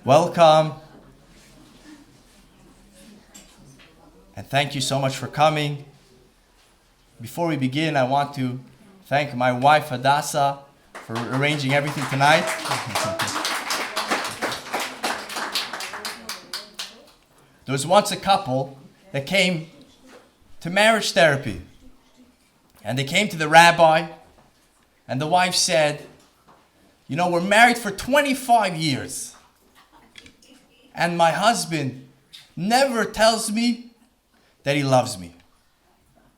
Welcome. And thank you so much for coming. Before we begin, I want to thank my wife, Hadassah, for arranging everything tonight. There was once a couple that came to marriage therapy. And they came to the rabbi, and the wife said, you know, we're married for 25 years. And my husband never tells me that he loves me.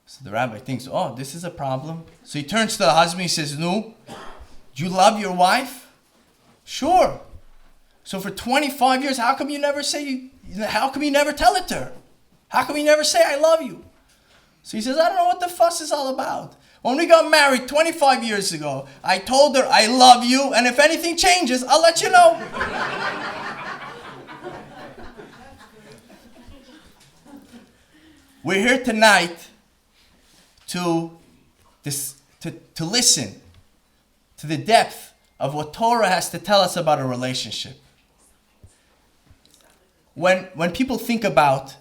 So the rabbi thinks, oh, this is a problem. So he turns to the husband, he says, no, do you love your wife? Sure. So for 25 years, how come you never tell it to her? How come you never say, I love you? So he says, I don't know what the fuss is all about. When we got married 25 years ago, I told her, I love you, and if anything changes, I'll let you know. We're here tonight to listen to the depth of what Torah has to tell us about a relationship. When people think about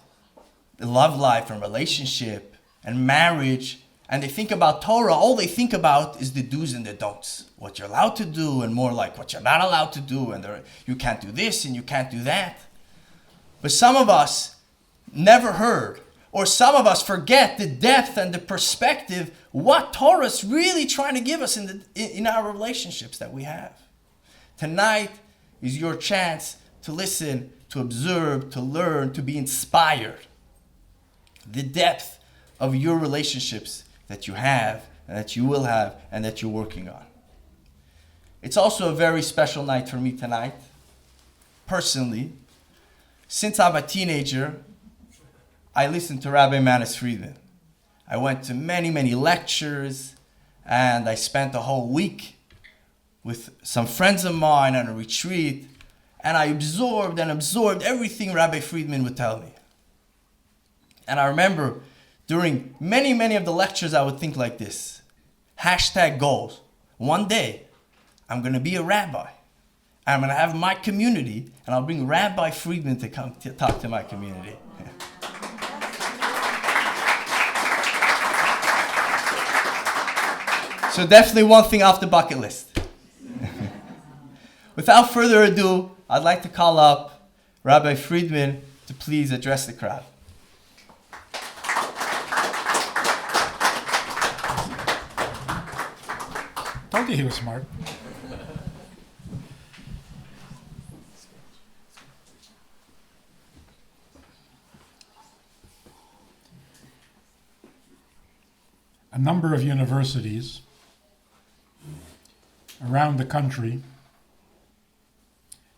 the love life and relationship and marriage, and they think about Torah, all they think about is the do's and the don'ts. What you're allowed to do and more like what you're not allowed to do. And you can't do this and you can't do that. But some of us never heard, or some of us forget the depth and the perspective, what Torah is really trying to give us in our relationships that we have. Tonight is your chance to listen, to observe, to learn, to be inspired. The depth of your relationships that you have, and that you will have, and that you're working on. It's also a very special night for me tonight. Personally, since I'm a teenager, I listened to Rabbi Friedman. I went to many, many lectures, and I spent a whole week with some friends of mine on a retreat, and I absorbed everything Rabbi Friedman would tell me. And I remember during many, many of the lectures, I would think like this. #goals. One day, I'm going to be a rabbi. I'm going to have my community, and I'll bring Rabbi Friedman to come to talk to my community. So definitely one thing off the bucket list. Without further ado, I'd like to call up Rabbi Friedman to please address the crowd. Told you he was smart. A number of universities around the country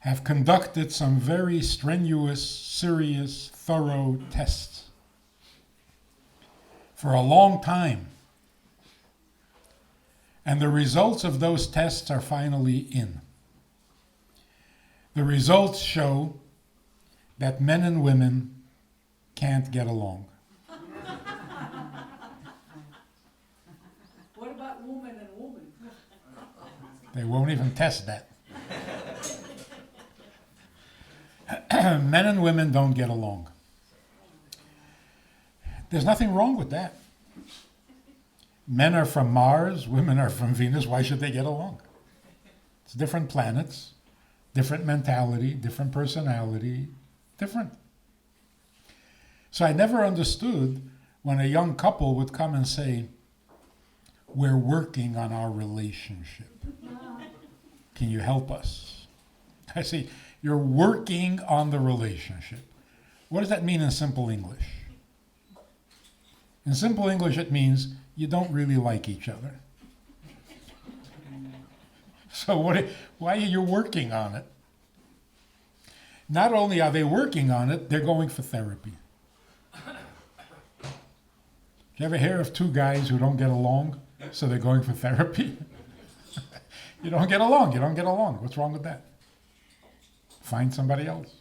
have conducted some very strenuous, serious, thorough tests for a long time. And the results of those tests are finally in. The results show that men and women can't get along. What about woman and woman? They won't even test that. Men and women don't get along. There's nothing wrong with that. Men are from Mars, women are from Venus. Why should they get along? It's different planets, different mentality, different personality, different. So I never understood when a young couple would come and say, we're working on our relationship. Can you help us? I say, you're working on the relationship. What does that mean in simple English? In simple English, it means you don't really like each other. So why are you working on it? Not only are they working on it, they're going for therapy. You ever hear of two guys who don't get along, so they're going for therapy? You don't get along. What's wrong with that? Find somebody else.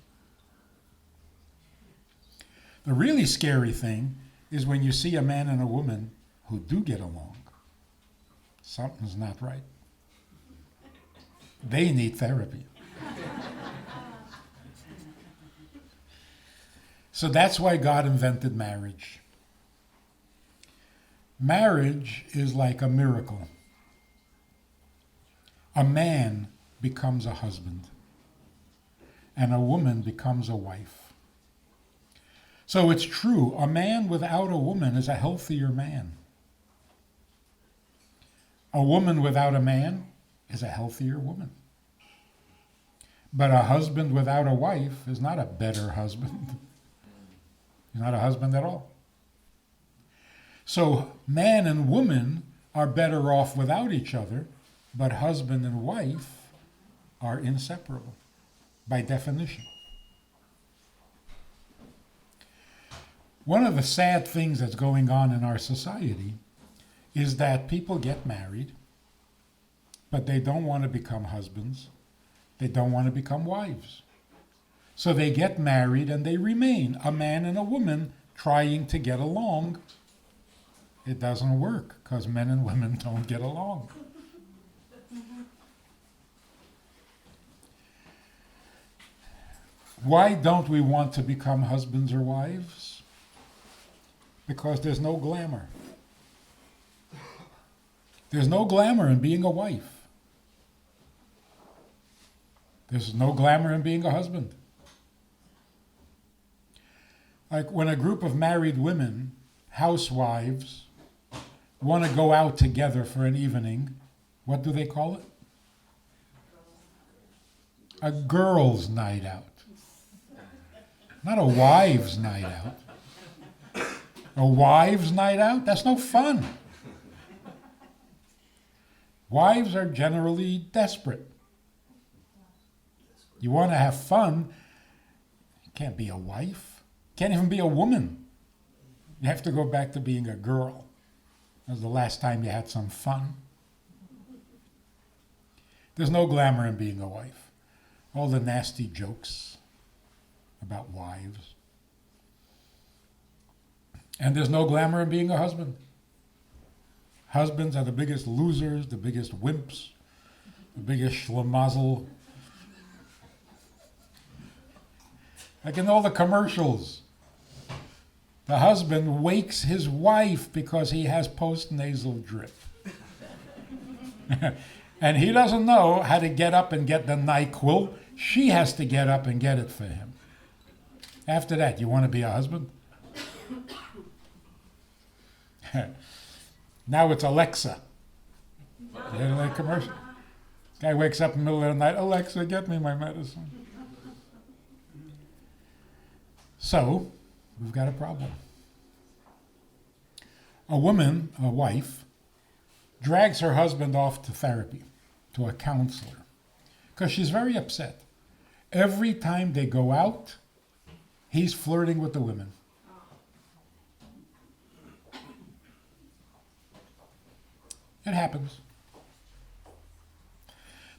The really scary thing is when you see a man and a woman who do get along. Something's not right. They need therapy. So that's why God invented marriage. Marriage is like a miracle. A man becomes a husband, and a woman becomes a wife. So it's true, a man without a woman is a healthier man. A woman without a man is a healthier woman. But a husband without a wife is not a better husband. He's not a husband at all. So man and woman are better off without each other, but husband and wife are inseparable by definition. One of the sad things that's going on in our society is that people get married, but they don't want to become husbands. They don't want to become wives. So they get married and they remain a man and a woman trying to get along. It doesn't work because men and women don't get along. Why don't we want to become husbands or wives? Because there's no glamour. There's no glamour in being a wife. There's no glamour in being a husband. Like when a group of married women, housewives, want to go out together for an evening, what do they call it? A girls' night out. Not a wives' night out. A wives' night out? That's no fun. Wives are generally desperate. You want to have fun, you can't be a wife. Can't even be a woman. You have to go back to being a girl. That was the last time you had some fun. There's no glamour in being a wife. All the nasty jokes about wives. And there's no glamour in being a husband. Husbands are the biggest losers, the biggest wimps, the biggest schlemazel. Like in all the commercials, the husband wakes his wife because he has postnasal drip. And he doesn't know how to get up and get the NyQuil. She has to get up and get it for him. After that, you want to be a husband? Now it's Alexa. You know that commercial? Guy wakes up in the middle of the night, Alexa, get me my medicine. So, we've got a problem. A woman, a wife, drags her husband off to therapy, to a counselor, because she's very upset. Every time they go out, he's flirting with the women. It happens.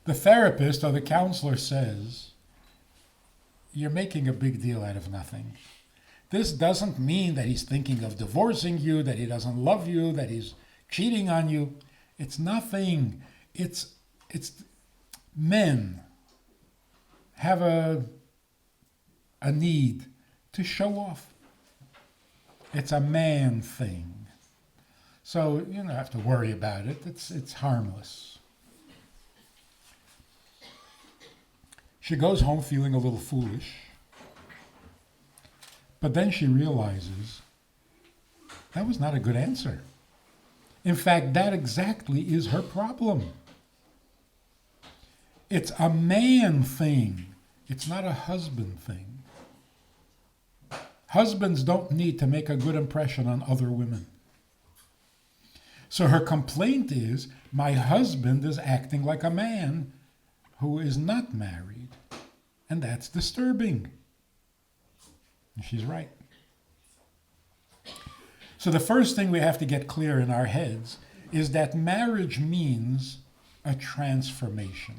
The therapist or the counselor says, you're making a big deal out of nothing. This doesn't mean that he's thinking of divorcing you, that he doesn't love you, that he's cheating on you. It's nothing. It's men have a need to show off. It's a man thing. So you don't have to worry about it. It's harmless. She goes home feeling a little foolish. But then she realizes that was not a good answer. In fact, that exactly is her problem. It's a man thing. It's not a husband thing. Husbands don't need to make a good impression on other women. So her complaint is, my husband is acting like a man who is not married. And that's disturbing. And she's right. So the first thing we have to get clear in our heads is that marriage means a transformation.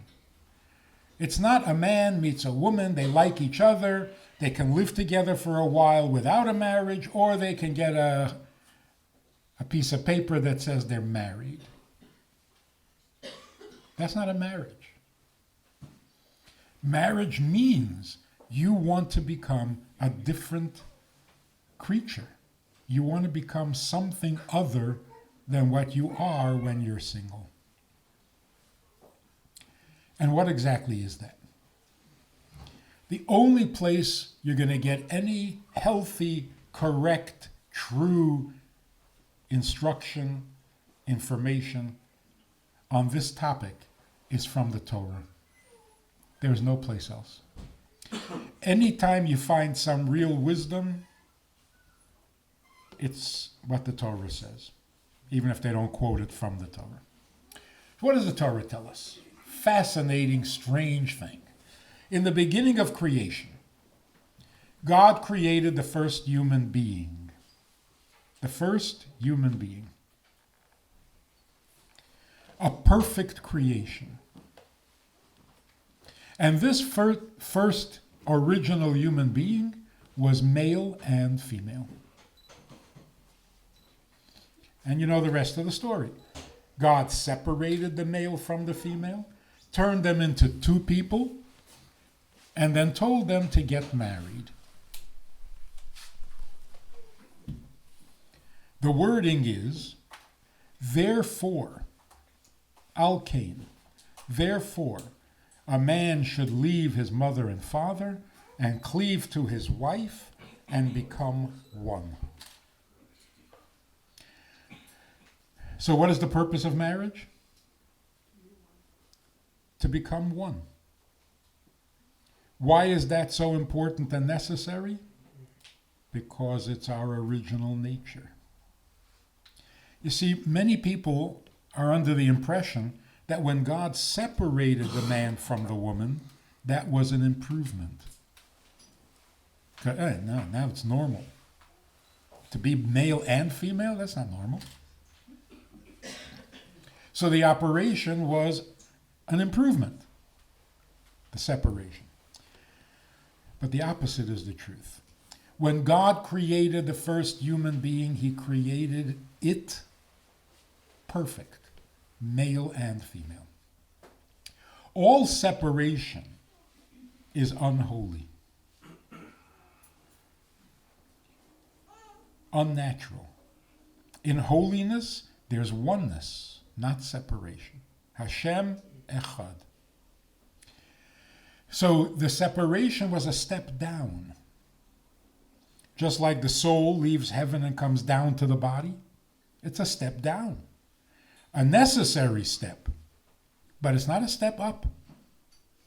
It's not a man meets a woman, they like each other, they can live together for a while without a marriage, or they can get a piece of paper that says they're married. That's not a marriage. Marriage means you want to become a different creature. You want to become something other than what you are when you're single. And what exactly is that? The only place you're going to get any healthy, correct, true instruction, information on this topic is from the Torah. There's no place else. Anytime you find some real wisdom, it's what the Torah says, even if they don't quote it from the Torah. What does the Torah tell us? Fascinating, strange thing. In the beginning of creation, God created the first human being. The first human being. A perfect creation. And this first original human being was male and female. And you know the rest of the story. God separated the male from the female, turned them into two people, and then told them to get married. The wording is, therefore, al-kain, therefore, a man should leave his mother and father and cleave to his wife and become one. So what is the purpose of marriage? To become one. Why is that so important and necessary? Because it's our original nature. You see, many people are under the impression that when God separated the man from the woman, that was an improvement. No, now it's normal. To be male and female, that's not normal. So the operation was an improvement, the separation. But the opposite is the truth. When God created the first human being, he created it perfect, male and female. All separation is unholy, unnatural. In holiness, there's oneness, not separation. Hashem echad. So the separation was a step down. Just like the soul leaves heaven and comes down to the body, it's a step down. A necessary step, but it's not a step up.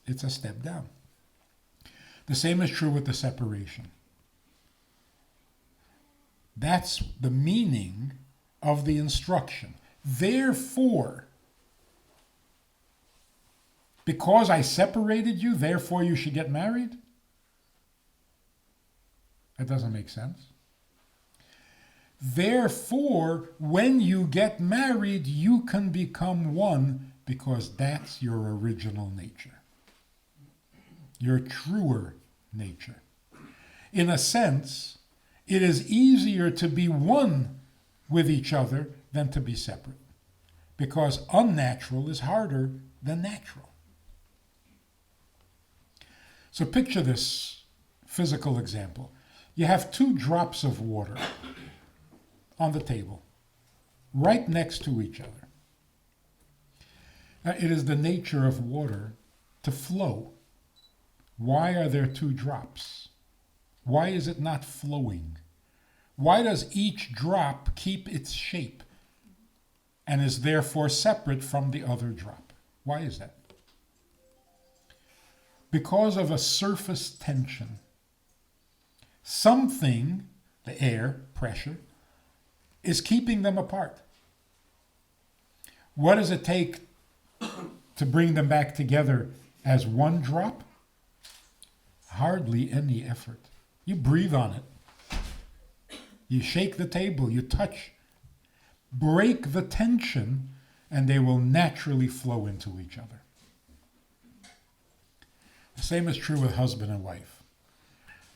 It's a step down. The same is true with the separation. That's the meaning of the instruction. Therefore, because I separated you, therefore you should get married? That doesn't make sense. Therefore, when you get married, you can become one because that's your original nature. Your truer nature. In a sense, it is easier to be one with each other than to be separate, because unnatural is harder than natural. So picture this physical example. You have 2 drops of water on the table, right next to each other. Now, it is the nature of water to flow. Why are there 2 drops? Why is it not flowing? Why does each drop keep its shape and is therefore separate from the other drop? Why is that? Because of a surface tension. Something, the air, pressure, is keeping them apart. What does it take to bring them back together as one drop? Hardly any effort. You breathe on it. You shake the table, you touch. Break the tension, and they will naturally flow into each other. The same is true with husband and wife.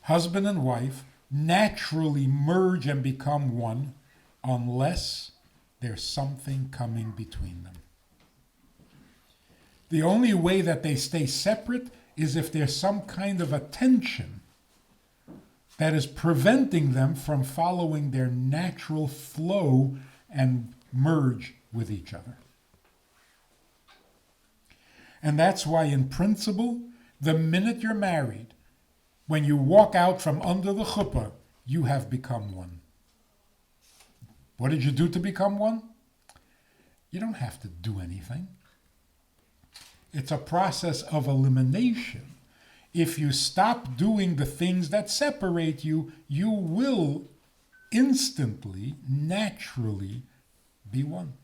Husband and wife naturally merge and become one unless there's something coming between them. The only way that they stay separate is if there's some kind of a tension that is preventing them from following their natural flow and merge with each other. And that's why, in principle, the minute you're married, when you walk out from under the chuppah, you have become one. What did you do to become one? You don't have to do anything. It's a process of elimination. If you stop doing the things that separate you, you will instantly, naturally be one.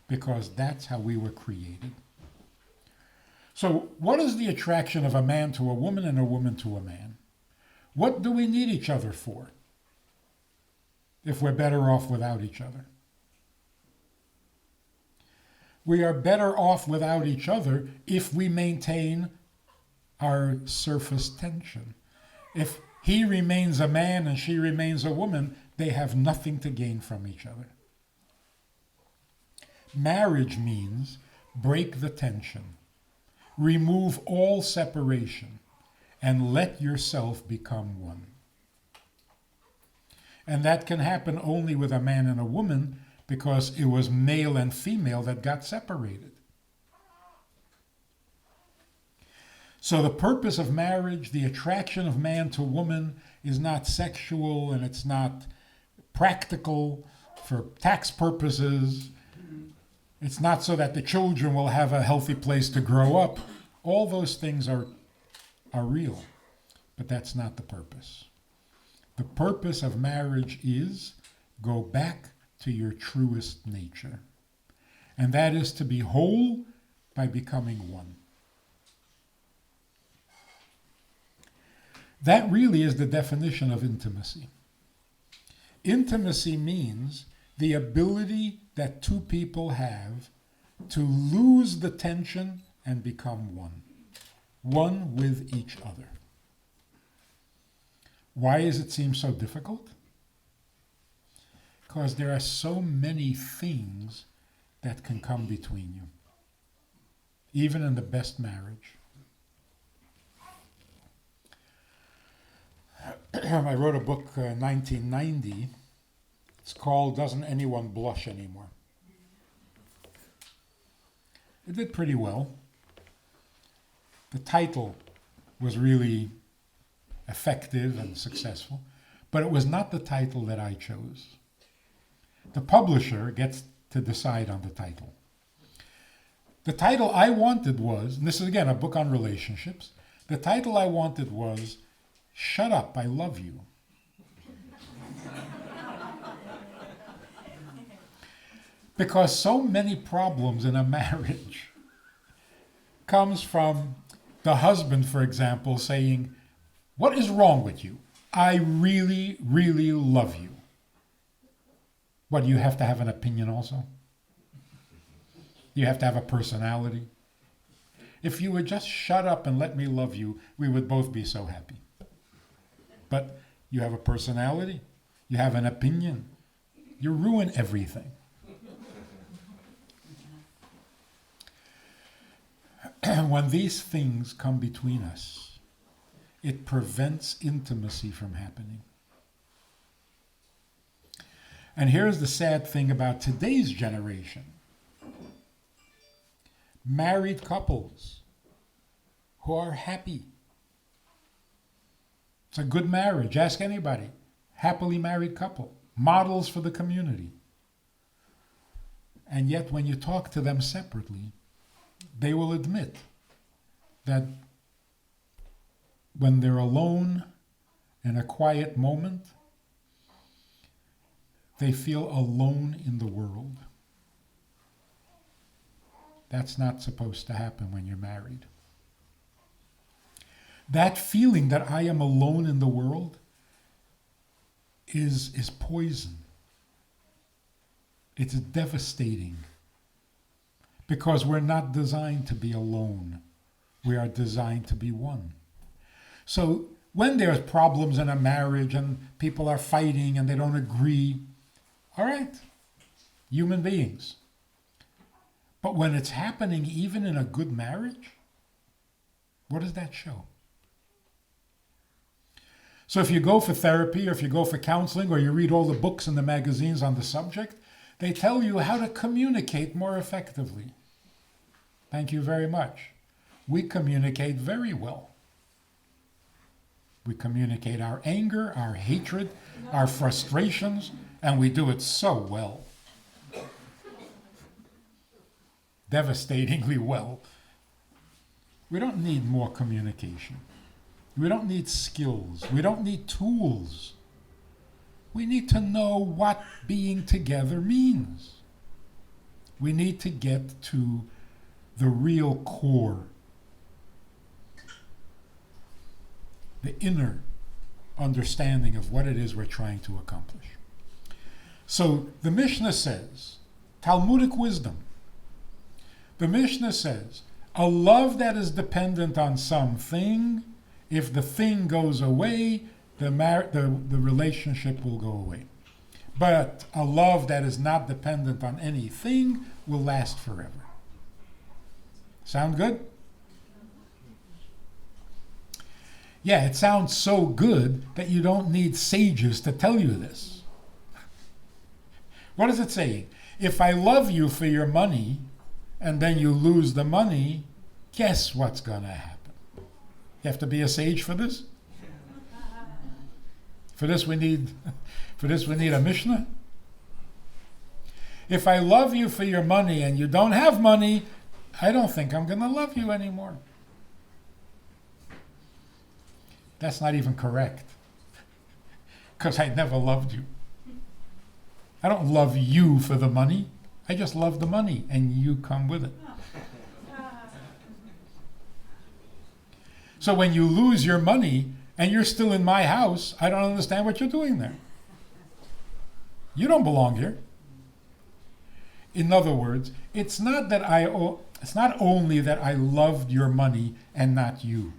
Because that's how we were created. So, what is the attraction of a man to a woman and a woman to a man? What do we need each other for if we're better off without each other? We are better off without each other if we maintain our surface tension. If he remains a man and she remains a woman, they have nothing to gain from each other. Marriage means break the tension, remove all separation, and let yourself become one. And that can happen only with a man and a woman, because it was male and female that got separated. So the purpose of marriage, the attraction of man to woman, is not sexual, and it's not practical for tax purposes. It's not so that the children will have a healthy place to grow up. All those things are real, but that's not the purpose. The purpose of marriage is go back to your truest nature. And that is to be whole by becoming one. That really is the definition of intimacy. Intimacy means the ability that two people have to lose the tension and become one. One with each other. Why does it seem so difficult? Because there are so many things that can come between you, even in the best marriage. I wrote a book in 1990. It's called Doesn't Anyone Blush Anymore? It did pretty well. The title was really effective and successful, but it was not the title that I chose. The publisher gets to decide on the title. The title I wanted was, and this is again a book on relationships, the title I wanted was, Shut Up, I Love You. Because so many problems in a marriage comes from the husband, for example, saying, what is wrong with you? I really, really love you. What, you have to have an opinion also? You have to have a personality? If you would just shut up and let me love you, we would both be so happy. But you have a personality, you have an opinion, you ruin everything. When these things come between us, it prevents intimacy from happening. And here's the sad thing about today's generation. Married couples who are happy. It's a good marriage. Ask anybody. Happily married couple. Models for the community. And yet when you talk to them separately, they will admit that when they're alone in a quiet moment, they feel alone in the world. That's not supposed to happen when you're married. That feeling that I am alone in the world is poison. It's devastating. Because we're not designed to be alone. We are designed to be one. So when there's problems in a marriage and people are fighting and they don't agree, all right, human beings. But when it's happening even in a good marriage, what does that show? So if you go for therapy, or if you go for counseling, or you read all the books and the magazines on the subject, they tell you how to communicate more effectively. Thank you very much. We communicate very well. We communicate our anger, our hatred, our frustrations, and we do it so well. Devastatingly well. We don't need more communication. We don't need skills. We don't need tools. We need to know what being together means. We need to get to the real core, the inner understanding of what it is we're trying to accomplish. So the Mishnah says, Talmudic wisdom, the Mishnah says, a love that is dependent on something, if the thing goes away, the relationship will go away. But a love that is not dependent on anything will last forever. Sound good? Yeah, it sounds so good that you don't need sages to tell you this. What is it saying? If I love you for your money, and then you lose the money, guess what's going to happen? You have to be a sage for this? For this we need a Mishnah? If I love you for your money and you don't have money, I don't think I'm going to love you anymore. That's not even correct. Because I never loved you. I don't love you for the money. I just love the money, and you come with it. So when you lose your money and you're still in my house, I don't understand what you're doing there. You don't belong here. In other words, it's not only that I loved your money and not you.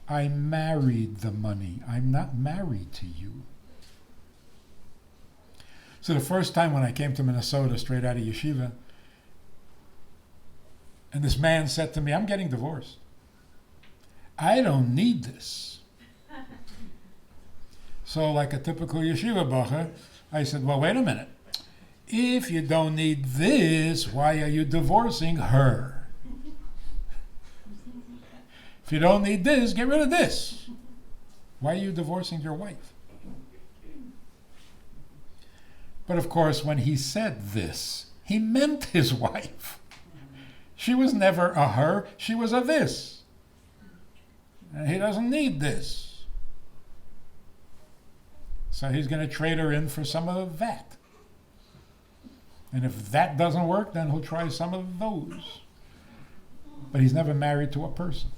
I married the money. I'm not married to you. So the first time when I came to Minnesota straight out of yeshiva, and this man said to me, I'm getting divorced. I don't need this. So like a typical yeshiva bacher, I said, well, wait a minute. If you don't need this, why are you divorcing her? If you don't need this, get rid of this. Why are you divorcing your wife? But of course, when he said this, he meant his wife. She was never a her, she was a this. And he doesn't need this. So he's going to trade her in for some of that. And if that doesn't work, then he'll try some of those. But he's never married to a person.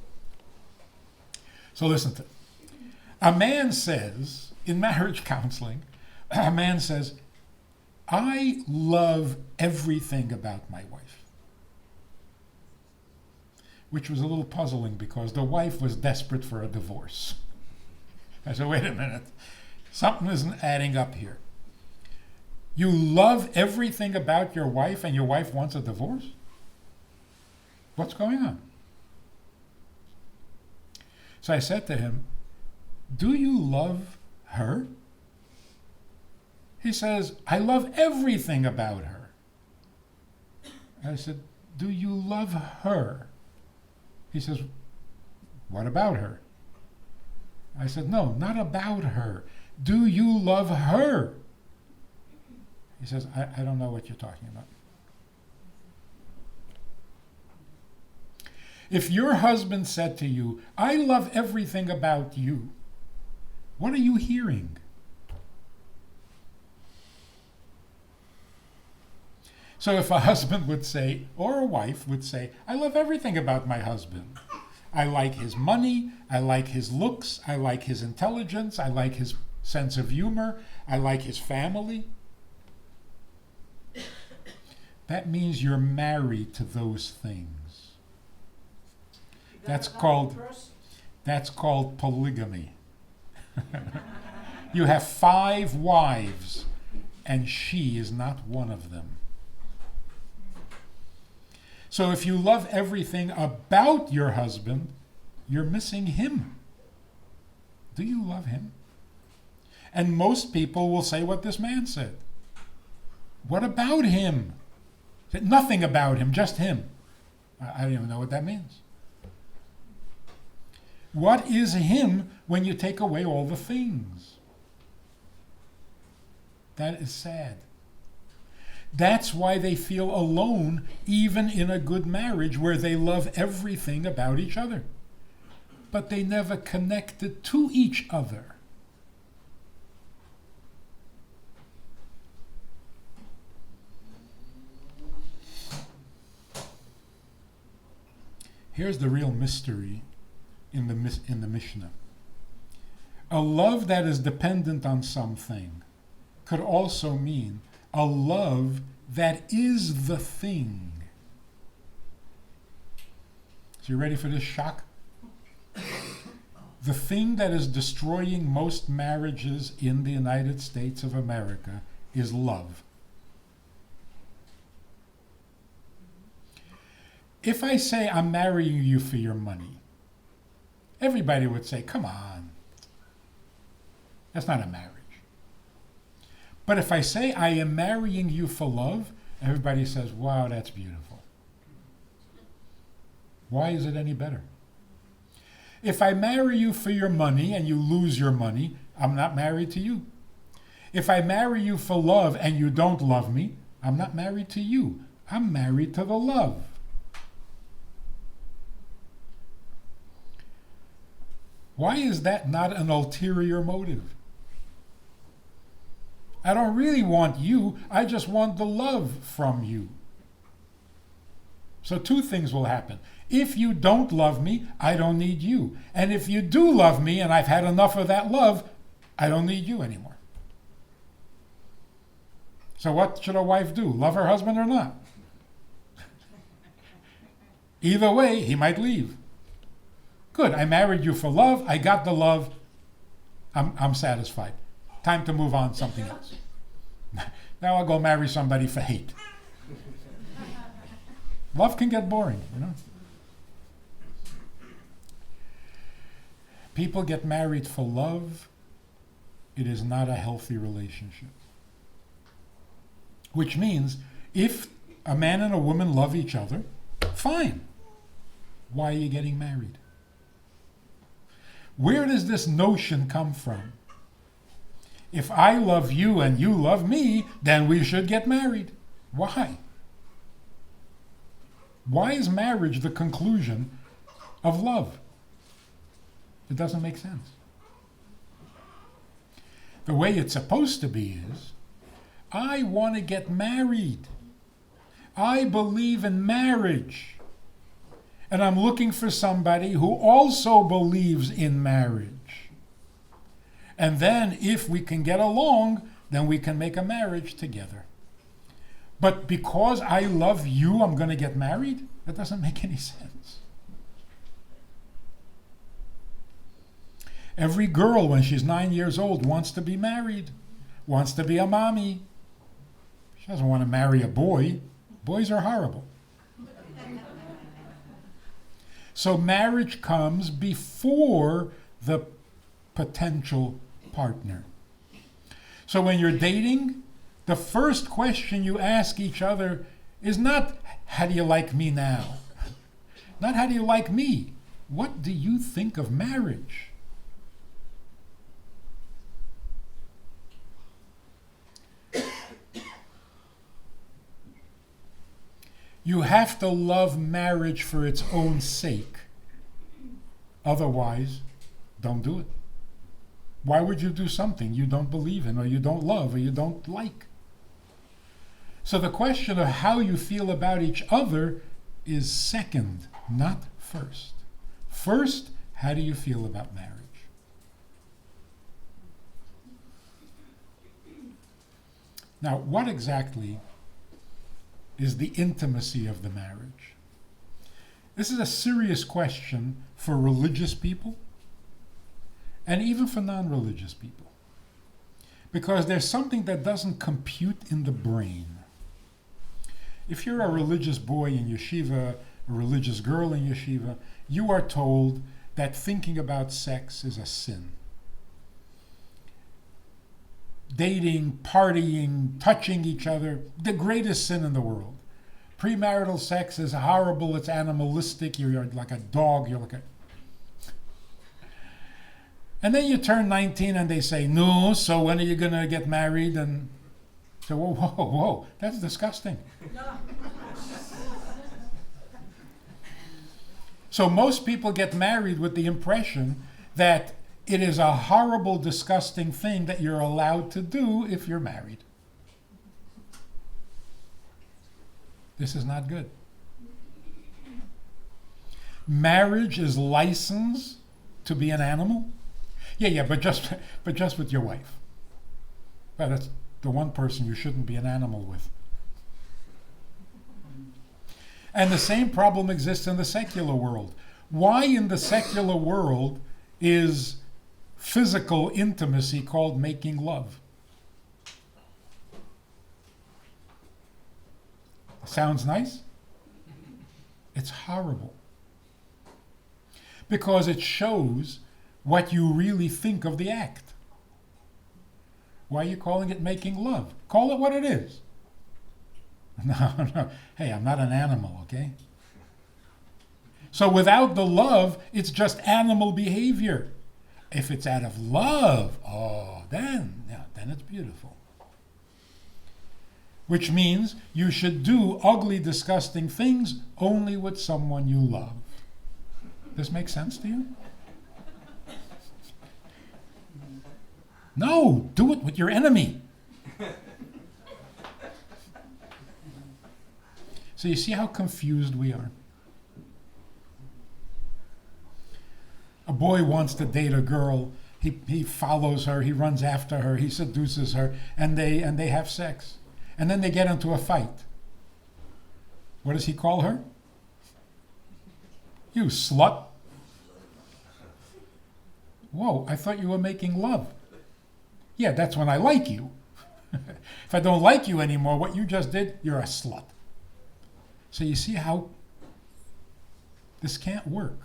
So listen to it. A man says, in marriage counseling, a man says, I love everything about my wife. Which was a little puzzling because the wife was desperate for a divorce. I said, wait a minute. Something isn't adding up here. You love everything about your wife and your wife wants a divorce? What's going on? So I said to him, do you love her? He says, I love everything about her. I said, do you love her? He says, what about her? I said, no, not about her. Do you love her? He says, I don't know what you're talking about. If your husband said to you, I love everything about you, what are you hearing? So if a husband would say, or a wife would say, I love everything about my husband. I like his money, I like his looks, I like his intelligence, I like his sense of humor, I like his family. That means you're married to those things. That's called polygamy. You have 5 wives, and she is not one of them. So if you love everything about your husband, you're missing him. Do you love him? And most people will say what this man said. What about him? Nothing about him, just him. I don't even know what that means. What is him when you take away all the things? That is sad. That's why they feel alone, even in a good marriage where they love everything about each other. But they never connected to each other. Here's the real mystery in the Mishnah. A love that is dependent on something could also mean a love that is the thing. So you ready for this shock? The thing that is destroying most marriages in the United States of America is love. If I say I'm marrying you for your money, everybody would say, come on, that's not a marriage. But if I say I am marrying you for love, everybody says, wow, that's beautiful. Why is it any better? If I marry you for your money and you lose your money, I'm not married to you. If I marry you for love and you don't love me, I'm not married to you. I'm married to the love. Why is that not an ulterior motive? I don't really want you, I just want the love from you. So two things will happen. If you don't love me, I don't need you. And if you do love me and I've had enough of that love, I don't need you anymore. So what should a wife do? Love her husband or not? Either way, he might leave. Good, I married you for love, I got the love, I'm satisfied. Time to move on to something else. Now I'll go marry somebody for hate. Love can get boring, you know. People get married for love. It is not a healthy relationship. Which means if a man and a woman love each other, fine. Why are you getting married? Where does this notion come from? If I love you and you love me, then we should get married. Why? Why is marriage the conclusion of love? It doesn't make sense. The way it's supposed to be is, I want to get married. I believe in marriage. And I'm looking for somebody who also believes in marriage. And then if we can get along, then we can make a marriage together. But because I love you, I'm going to get married? That doesn't make any sense. Every girl, when she's 9 years old, wants to be married, wants to be a mommy. She doesn't want to marry a boy. Boys are horrible. So marriage comes before the potential partner. So when you're dating, the first question you ask each other is not, how do you like me now? Not how do you like me? What do you think of marriage? You have to love marriage for its own sake. Otherwise, don't do it. Why would you do something you don't believe in, or you don't love, or you don't like? So the question of how you feel about each other is second, not first. First, how do you feel about marriage? Now, what exactly is the intimacy of the marriage? This is a serious question for religious people and even for non-religious people, because there's something that doesn't compute in the brain. If you're a religious boy in yeshiva, a religious girl in yeshiva, you are told that thinking about sex is a sin. dating, partying, touching each other, the greatest sin in the world. Premarital sex is horrible, it's animalistic, you're like a dog, you're like a... And then you turn 19 and they say, no, so when are you going to get married? And so, whoa, that's disgusting. So most people get married with the impression that it is a horrible, disgusting thing that you're allowed to do if you're married. This is not good. Marriage is license to be an animal. Yeah, but just with your wife. Well, that's the one person you shouldn't be an animal with. And the same problem exists in the secular world. Why in the secular world is physical intimacy called making love? Sounds nice? It's horrible. Because it shows what you really think of the act. Why are you calling it making love? Call it what it is. No. Hey, I'm not an animal, okay? So without the love, it's just animal behavior. If it's out of love, then it's beautiful. Which means you should do ugly, disgusting things only with someone you love. This make sense to you? No, do it with your enemy. So you see how confused we are? A boy wants to date a girl. He follows her, he runs after her, he seduces her, and they have sex. And then they get into a fight. What does he call her? You slut. Whoa, I thought you were making love. Yeah, that's when I like you. If I don't like you anymore, what you just did, you're a slut. So you see how this can't work.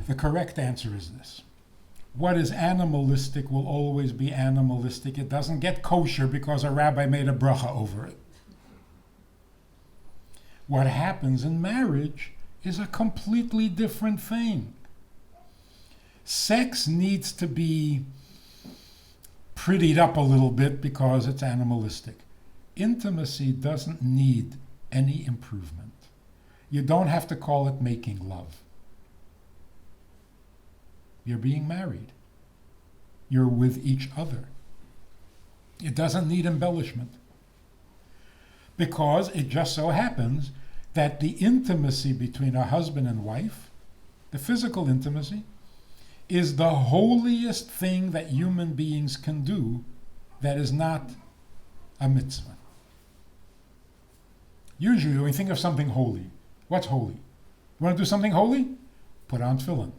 The correct answer is this. What is animalistic will always be animalistic. It doesn't get kosher because a rabbi made a bracha over it. What happens in marriage is a completely different thing. Sex needs to be prettied up a little bit because it's animalistic. Intimacy doesn't need any improvement. You don't have to call it making love. You're being married. You're with each other. It doesn't need embellishment. Because it just so happens that the intimacy between a husband and wife, the physical intimacy, is the holiest thing that human beings can do that is not a mitzvah. Usually when we think of something holy, what's holy? You want to do something holy? Put on tefillin.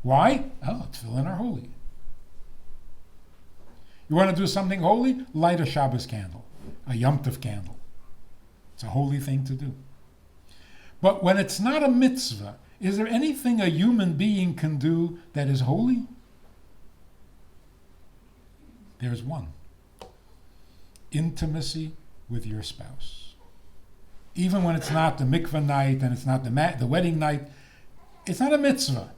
Why? Oh, tefillin are holy. You want to do something holy? Light a Shabbos candle, a Yom Tov candle. It's a holy thing to do. But when it's not a mitzvah, is there anything a human being can do that is holy? There's one. Intimacy with your spouse. Even when it's not the mikveh night and it's not the wedding night, it's not a mitzvah.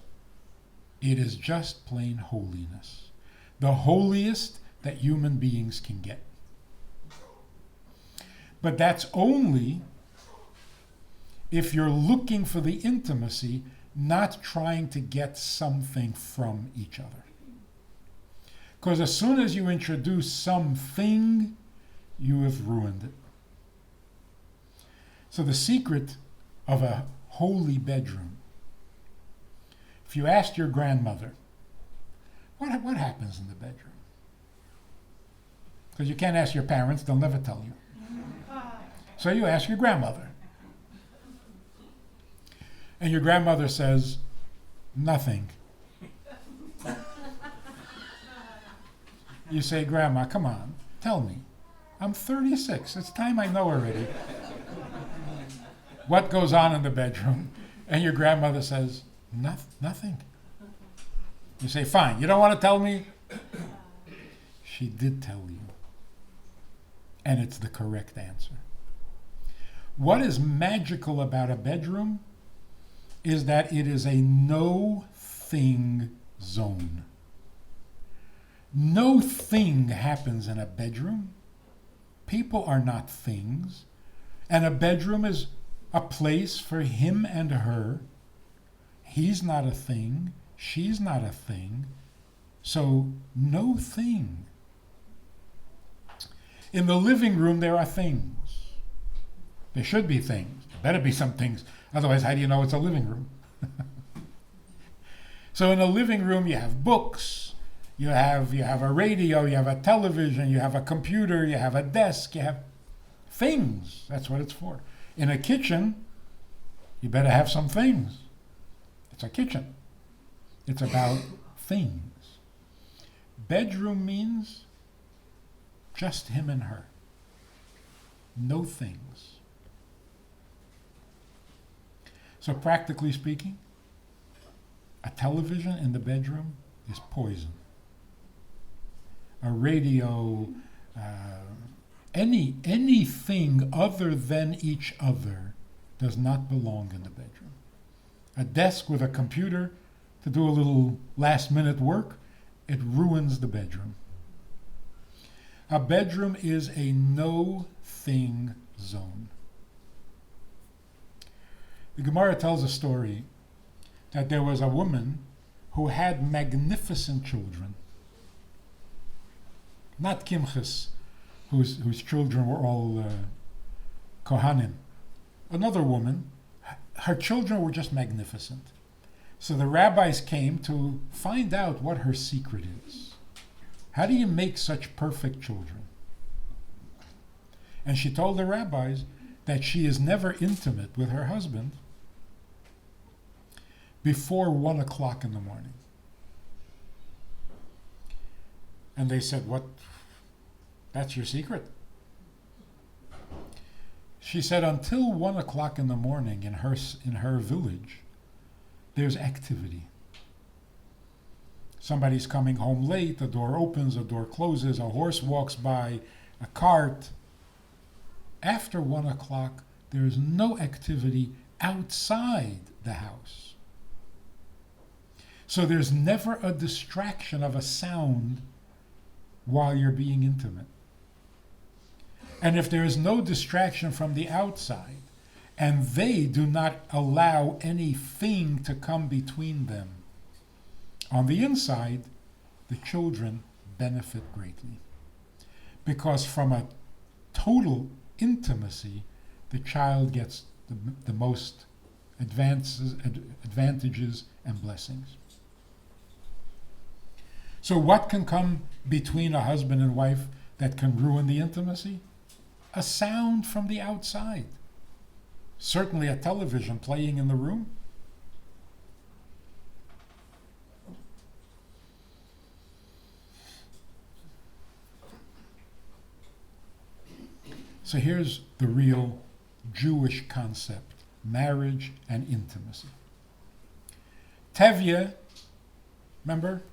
It is just plain holiness. The holiest that human beings can get. But that's only if you're looking for the intimacy, not trying to get something from each other. Because as soon as you introduce something, you have ruined it. So the secret of a holy bedroom, if you asked your grandmother, what happens in the bedroom? Because you can't ask your parents, they'll never tell you. So you ask your grandmother. And your grandmother says, nothing. You say, Grandma, come on, tell me. I'm 36. It's time I know already. What goes on in the bedroom? And your grandmother says, nothing. You say, fine, you don't want to tell me? She did tell you. And it's the correct answer. What is magical about a bedroom is that it is a no-thing zone. No thing happens in a bedroom. People are not things. And a bedroom is a place for him and her. He's not a thing. She's not a thing. So, no thing. In the living room, there are things. There should be things. There better be some things. Otherwise, how do you know it's a living room? So in a living room, you have books, you have a radio, you have a television, you have a computer, you have a desk, you have things. That's what it's for. In a kitchen, you better have some things. It's a kitchen. It's about things. Bedroom means just him and her. No things. So practically speaking, a television in the bedroom is poison. A radio, anything other than each other does not belong in the bedroom. A desk with a computer to do a little last-minute work, it ruins the bedroom. A bedroom is a no-thing zone. The Gemara tells a story that there was a woman who had magnificent children. Not Kimchas, whose children were all Kohanim. Another woman, her children were just magnificent. So the rabbis came to find out what her secret is. How do you make such perfect children? And she told the rabbis that she is never intimate with her husband before 1 o'clock in the morning. And they said, what? That's your secret? She said, until 1 o'clock in the morning in her village, there's activity. Somebody's coming home late, a door opens, a door closes, a horse walks by, a cart. After 1 o'clock, there is no activity outside the house. So there's never a distraction of a sound while you're being intimate. And if there is no distraction from the outside, and they do not allow anything to come between them, on the inside, the children benefit greatly. Because from a total intimacy, the child gets the most advantages and blessings. So what can come between a husband and wife that can ruin the intimacy? A sound from the outside. Certainly a television playing in the room. So here's the real Jewish concept, marriage and intimacy. Tevye, remember?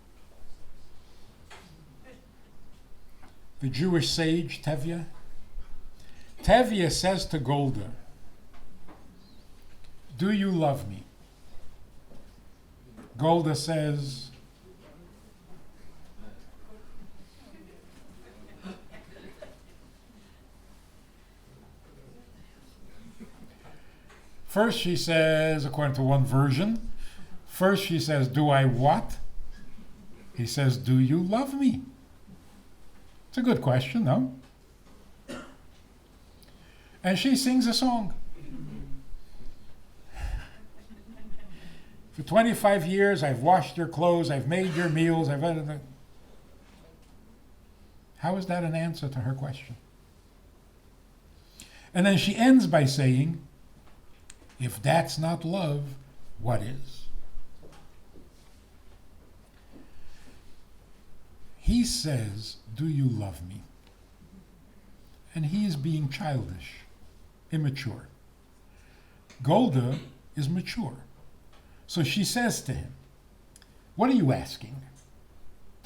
The Jewish sage, Tevye. Tevye says to Golda, do you love me? Golda says, first she says, according to one version, first she says, do I what? He says, do you love me? It's a good question, no? And she sings a song. For 25 years, I've washed your clothes, I've made your meals, I've edited. How is that an answer to her question? And then she ends by saying, if that's not love, what is? He says, do you love me? And he is being childish, immature. Golda is mature. So she says to him, what are you asking?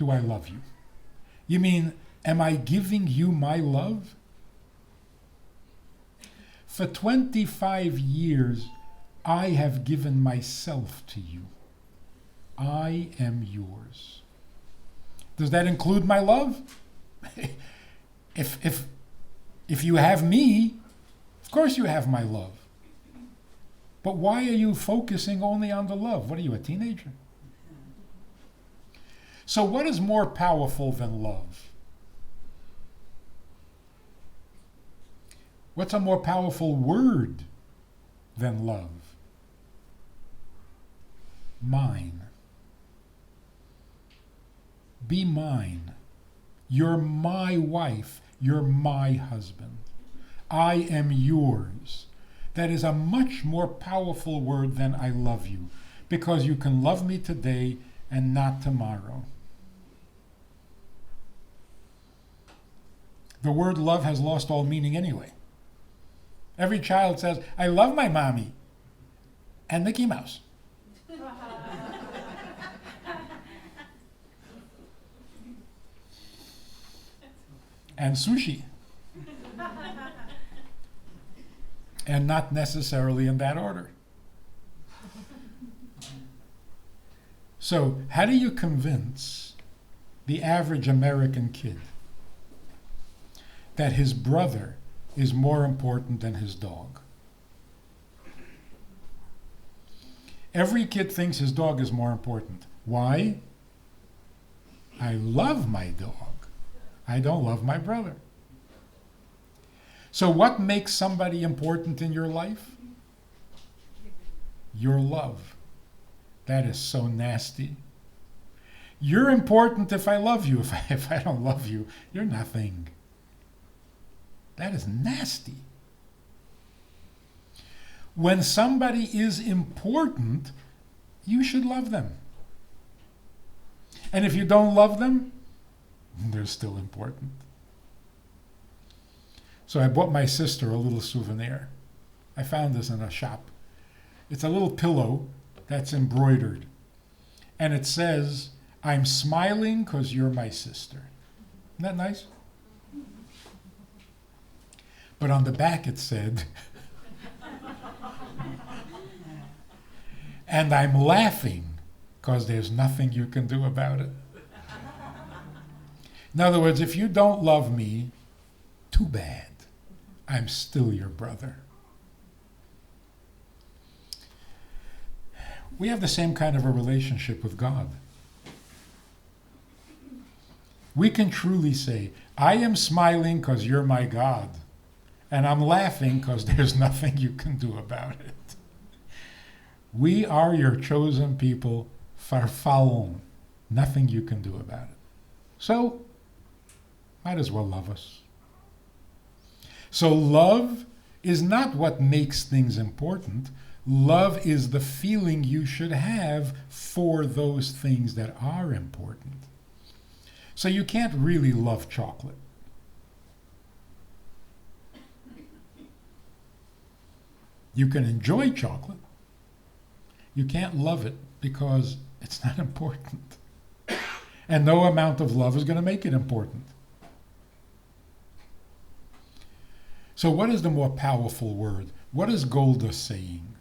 do I love you? You mean, am I giving you my love? For 25 years, I have given myself to you. I am yours. Does that include my love? If you have me, of course you have my love. But why are you focusing only on the love? What are you, a teenager? So what is more powerful than love? What's a more powerful word than love? Mine. Be mine. You're my wife. You're my husband. I am yours. That is a much more powerful word than I love you, because you can love me today and not tomorrow. The word love has lost all meaning anyway. Every child says, I love my mommy and Mickey Mouse. And sushi. And not necessarily in that order. So, how do you convince the average American kid that his brother is more important than his dog? Every kid thinks his dog is more important. Why? I love my dog. I don't love my brother. So what makes somebody important in your life? Your love. That is so nasty. You're important if I love you. If I don't love you, you're nothing. That is nasty. When somebody is important, you should love them. And if you don't love them, they're still important. So I bought my sister a little souvenir. I found this in a shop. It's a little pillow that's embroidered. And it says, I'm smiling because you're my sister. Isn't that nice? But on the back it said, and I'm laughing because there's nothing you can do about it. In other words, if you don't love me, too bad. I'm still your brother. We have the same kind of a relationship with God. We can truly say, I am smiling because you're my God. And I'm laughing because there's nothing you can do about it. We are your chosen people, farfalon. Nothing you can do about it. So, might as well love us. So love is not what makes things important. Love is the feeling you should have for those things that are important. So you can't really love chocolate. You can enjoy chocolate. You can't love it because it's not important. And no amount of love is going to make it important. So what is the more powerful word? What is Golda saying?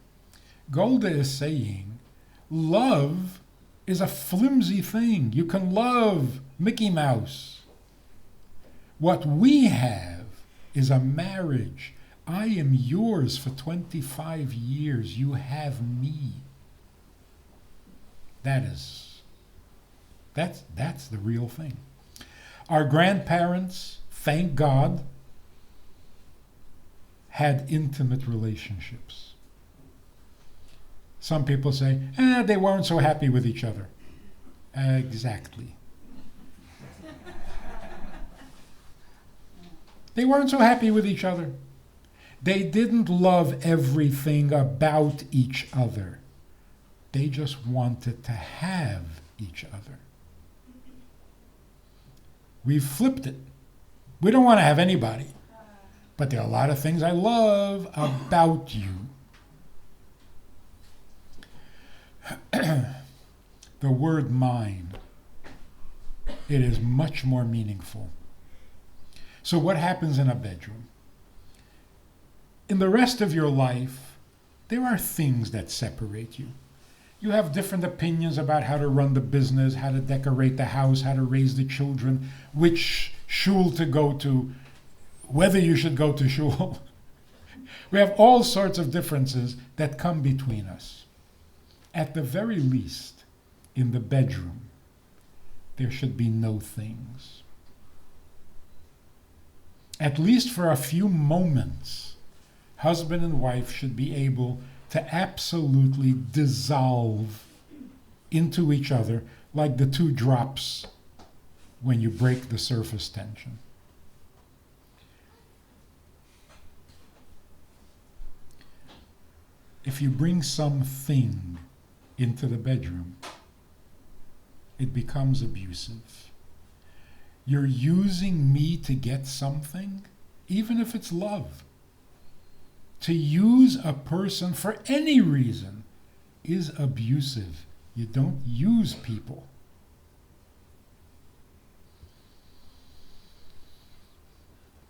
Golda is saying, love is a flimsy thing. You can love Mickey Mouse. What we have is a marriage. I am yours for 25 years. You have me. That's the real thing. Our grandparents, thank God, had intimate relationships. Some people say, they weren't so happy with each other. Exactly. They weren't so happy with each other. They didn't love everything about each other. They just wanted to have each other. We've flipped it. We don't want to have anybody. But there are a lot of things I love about you. The word mine. it is much more meaningful. So what happens in a bedroom? In the rest of your life, there are things that separate you. You have different opinions about how to run the business, how to decorate the house, how to raise the children, which shul to go to, whether you should go to shul. We have all sorts of differences that come between us. At the very least, in the bedroom, there should be no things. At least for a few moments, husband and wife should be able to absolutely dissolve into each other like the two drops when you break the surface tension. If you bring something into the bedroom, it becomes abusive. You're using me to get something, even if it's love. To use a person for any reason is abusive. You don't use people.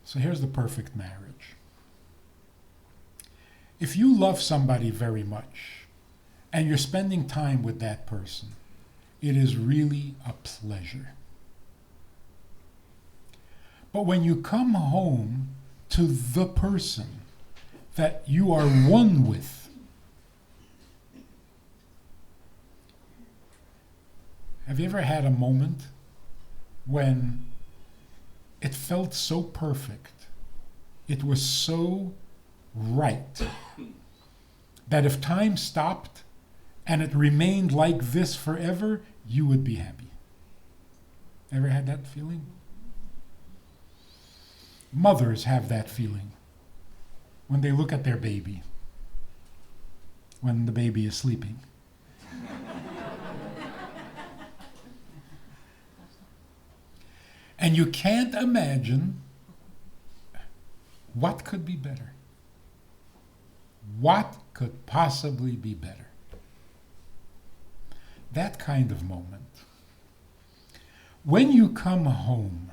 So here's the perfect marriage. If you love somebody very much and you're spending time with that person, it is really a pleasure. But when you come home to the person that you are one with, have you ever had a moment when it felt so perfect, it was so right, that if time stopped and it remained like this forever, you would be happy? Ever had that feeling? Mothers have that feeling when they look at their baby, when the baby is sleeping. And you can't imagine what could be better. What could possibly be better? That kind of moment. When you come home,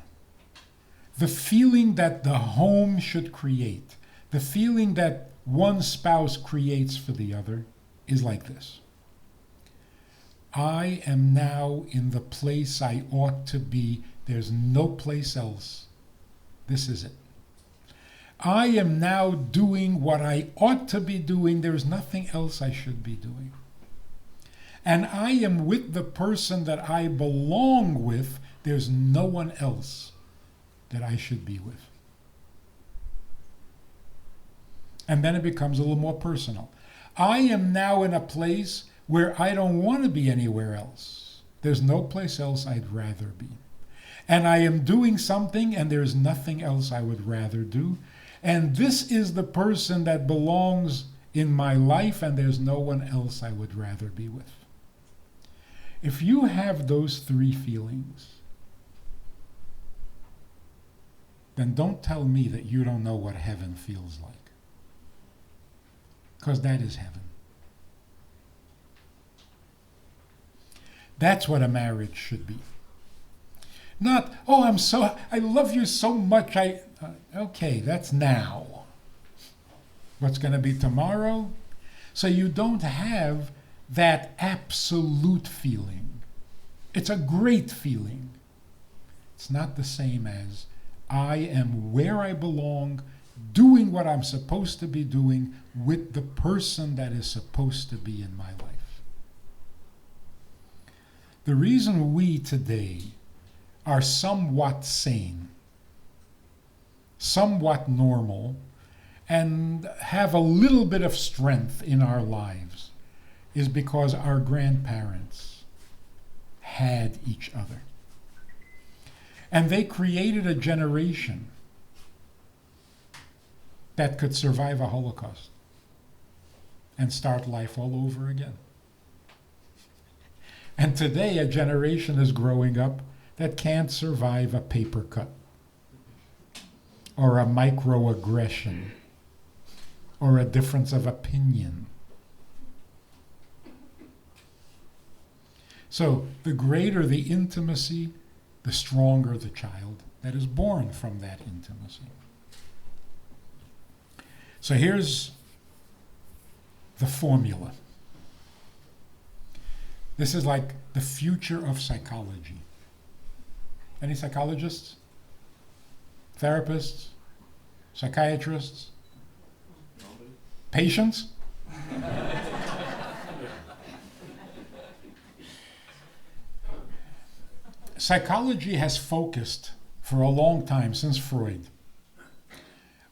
the feeling that the home should create, the feeling that one spouse creates for the other, is like this. I am now in the place I ought to be. There's no place else. This is it. I am now doing what I ought to be doing. There's nothing else I should be doing. And I am with the person that I belong with. There's no one else that I should be with. And then it becomes a little more personal. I am now in a place where I don't want to be anywhere else. There's no place else I'd rather be. And I am doing something, and there's nothing else I would rather do. And this is the person that belongs in my life, and there's no one else I would rather be with. If you have those three feelings, then don't tell me that you don't know what heaven feels like. Because that is heaven. That's what a marriage should be. Not, oh, I love you so much. Okay, that's now. What's going to be tomorrow? So you don't have that absolute feeling. It's a great feeling. It's not the same as I am where I belong, doing what I'm supposed to be doing with the person that is supposed to be in my life. The reason we today are somewhat sane, somewhat normal, and have a little bit of strength in our lives is because our grandparents had each other. And they created a generation that could survive a Holocaust and start life all over again. And today a generation is growing up that can't survive a paper cut or a microaggression or a difference of opinion. So the greater the intimacy, the stronger the child that is born from that intimacy. So here's the formula. This is like the future of psychology. Any psychologists? Therapists? Psychiatrists? Patients? Psychology has focused for a long time, since Freud,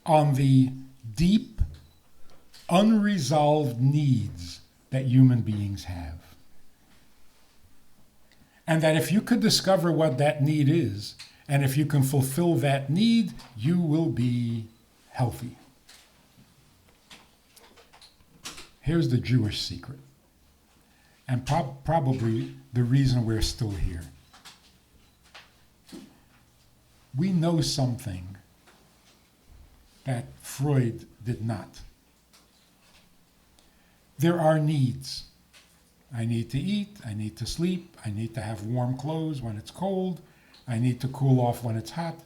on the deep, unresolved needs that human beings have. And that if you could discover what that need is, and if you can fulfill that need, you will be healthy. Here's the Jewish secret, and probably the reason we're still here. We know something that Freud did not. There are needs. I need to eat, I need to sleep, I need to have warm clothes when it's cold, I need to cool off when it's hot.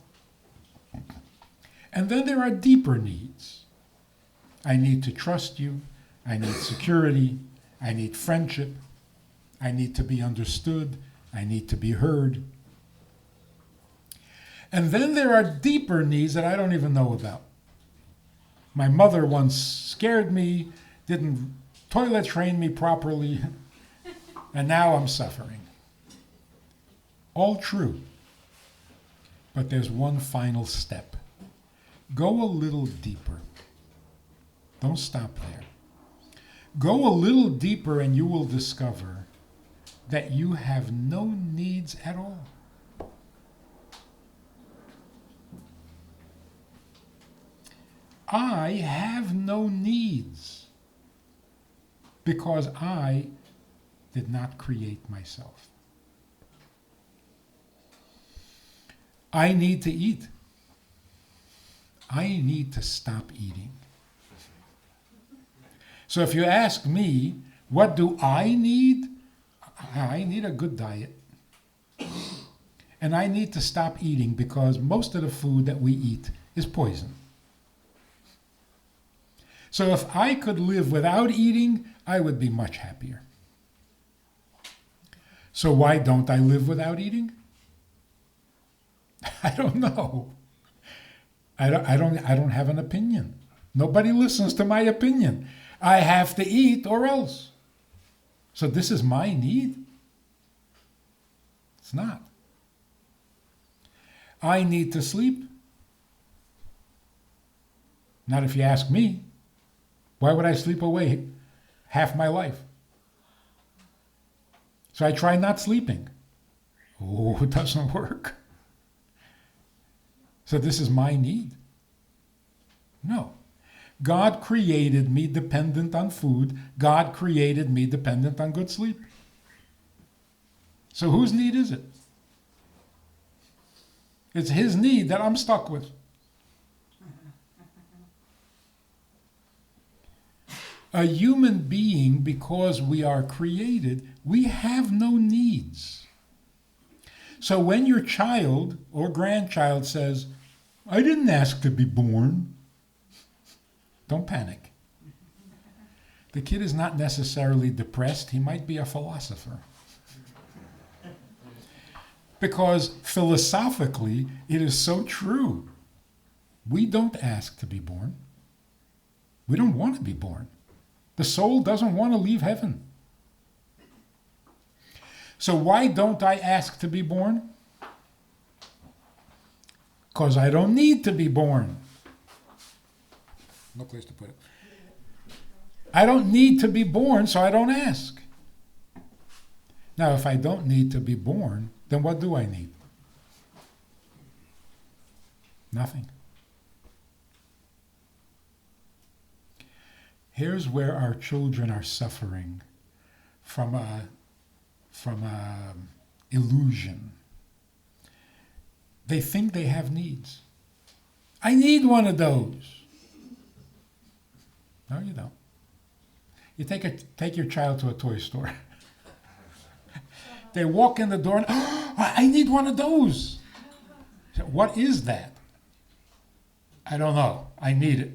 And then there are deeper needs. I need to trust you, I need security, I need friendship, I need to be understood, I need to be heard. And then there are deeper needs that I don't even know about. My mother once scared me, didn't toilet train me properly, and now I'm suffering. All true. But there's one final step. Go a little deeper. Don't stop there. Go a little deeper and you will discover that you have no needs at all. I have no needs because I did not create myself. I need to eat. I need to stop eating. So if you ask me, what do I need? I need a good diet. And I need to stop eating because most of the food that we eat is poison. So if I could live without eating, I would be much happier. So why don't I live without eating? I don't know. I don't have an opinion. Nobody listens to my opinion. I have to eat or else. So this is my need? It's not. I need to sleep. Not if you ask me. Why would I sleep away half my life? So I try not sleeping. Oh, it doesn't work. So this is my need? No. God created me dependent on food. God created me dependent on good sleep. So whose need is it? It's his need that I'm stuck with. A human being, because we are created, we have no needs. So when your child or grandchild says, I didn't ask to be born, don't panic. The kid is not necessarily depressed. He might be a philosopher. Because philosophically, it is so true. We don't ask to be born. We don't want to be born. The soul doesn't want to leave heaven. So why don't I ask to be born? Because I don't need to be born. No place to put it. I don't need to be born, so I don't ask. Now, if I don't need to be born, then what do I need? Nothing. Here's where our children are suffering from a illusion. They think they have needs. I need one of those. No, you don't. You take your child to a toy store. They walk in the door and, oh, I need one of those. What is that? I don't know. I need it.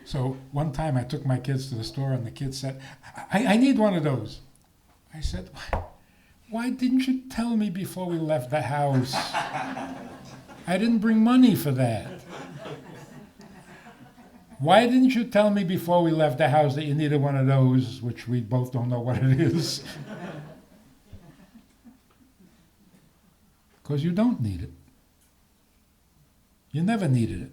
So one time I took my kids to the store and the kids said, I need one of those. I said, why didn't you tell me before we left the house? I didn't bring money for that. Why didn't you tell me before we left the house that you needed one of those, which we both don't know what it is? Because you don't need it. You never needed it.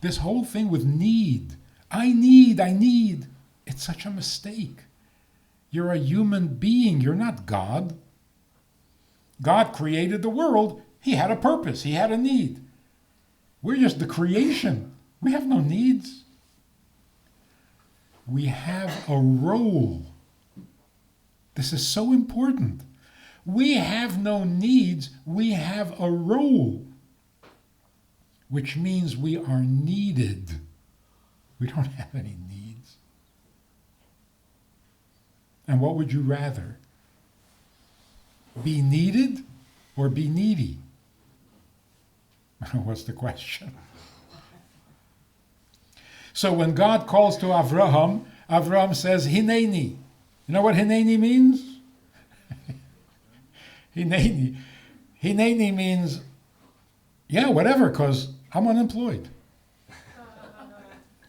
This whole thing with need, I need, it's such a mistake. You're a human being, you're not God. God created the world, he had a purpose, he had a need. We're just the creation. We have no needs. We have a role. This is so important. We have no needs, we have a role, which means we are needed. We don't have any needs. And what would you rather? Be needed or be needy? What's the question? So when God calls to Avraham, Avraham says, Hineni. You know what Hineni means? Hineni. Hineni means, yeah, whatever, because I'm unemployed.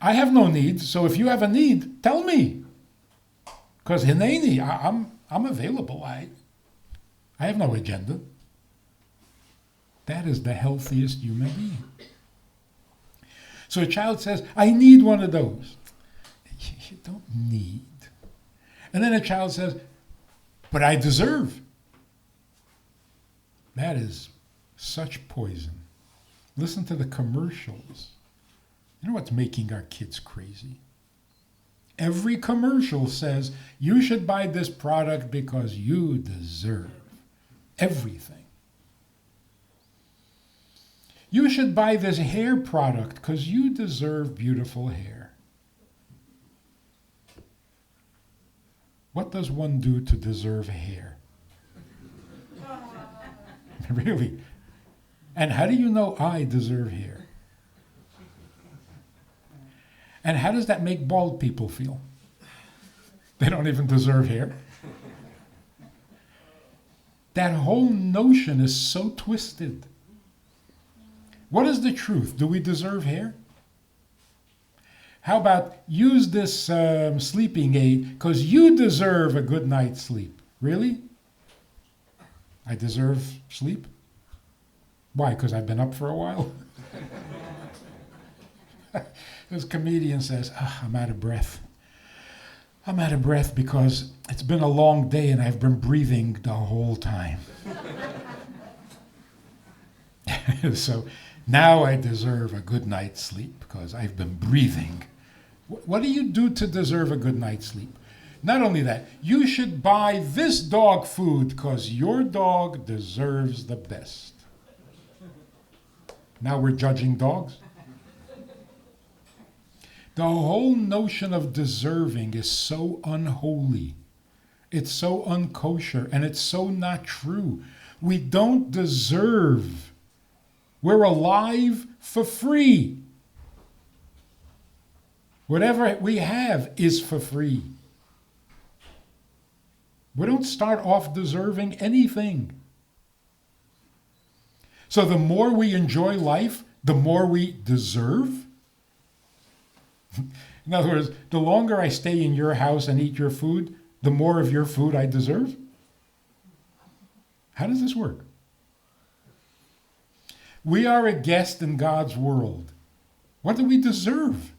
I have no needs, so if you have a need, tell me. Because Hineni, I'm available. I have no agenda. That is the healthiest human being. So a child says, I need one of those. You don't need. And then a child says, but I deserve. That is such poison. Listen to the commercials. You know what's making our kids crazy? Every commercial says, you should buy this product because you deserve everything. You should buy this hair product because you deserve beautiful hair. What does one do to deserve hair? Really? And how do you know I deserve hair? And how does that make bald people feel? They don't even deserve hair. That whole notion is so twisted. What is the truth? Do we deserve hair? How about use this sleeping aid because you deserve a good night's sleep? Really? I deserve sleep? Why? Because I've been up for a while? This comedian says, I'm out of breath. I'm out of breath because it's been a long day and I've been breathing the whole time. So now I deserve a good night's sleep because I've been breathing. What do you do to deserve a good night's sleep? Not only that, you should buy this dog food because your dog deserves the best. Now we're judging dogs? The whole notion of deserving is so unholy. It's so unkosher, and it's so not true. We don't deserve. We're alive for free. Whatever we have is for free. We don't start off deserving anything. So the more we enjoy life, the more we deserve. In other words, the longer I stay in your house and eat your food, the more of your food I deserve. How does this work? We are a guest in God's world. What do we deserve?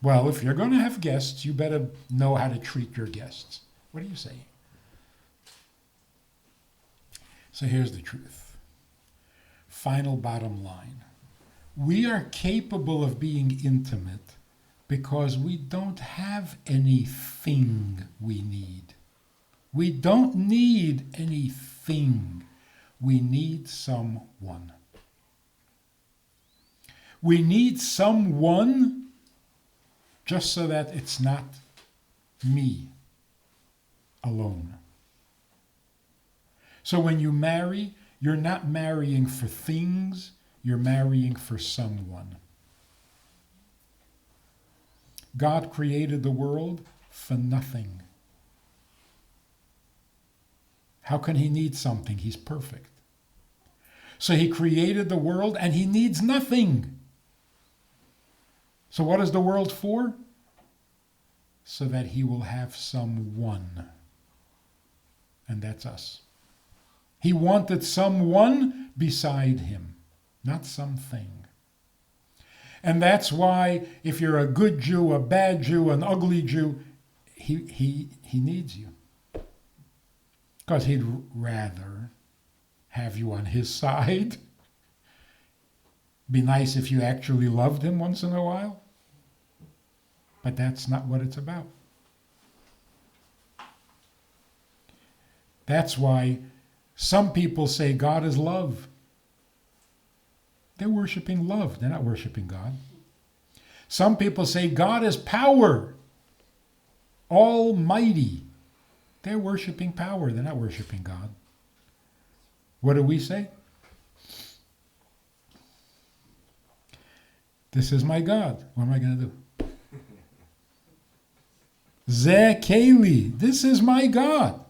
Well, if you're going to have guests, you better know how to treat your guests. What are you saying? So here's the truth. Final bottom line. We are capable of being intimate because we don't have anything we need. We don't need anything. We need someone. We need someone just so that it's not me. alone. So when you marry, you're not marrying for things, you're marrying for someone. God created the world for nothing. How can he need something? He's perfect. So he created the world and he needs nothing. So what is the world for? So that he will have someone. And that's us. He wanted someone beside him, not something. And that's why if you're a good Jew, a bad Jew, an ugly Jew, he needs you. Because he'd rather have you on his side. Be nice if you actually loved him once in a while. But that's not what it's about. That's why some people say God is love. They're worshiping love. They're not worshiping God. Some people say God is power, almighty. They're worshiping power. They're not worshiping God. What do we say? This is my God. What am I going to do? Zeh Keli. This is my God.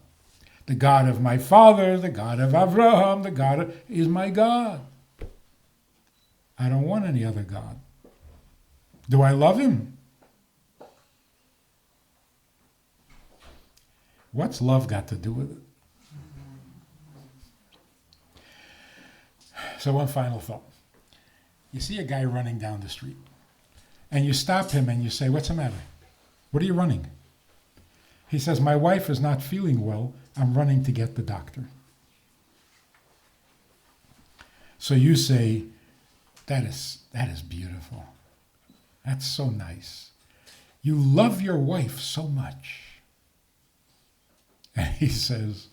The God of my father, the God of Avraham, is my God. I don't want any other God. Do I love him? What's love got to do with it? So one final thought. You see a guy running down the street, and you stop him and you say, "What's the matter? What are you running?" He says, "My wife is not feeling well. I'm running to get the doctor." So you say, that is beautiful. That's so nice. You love your wife so much. And he says,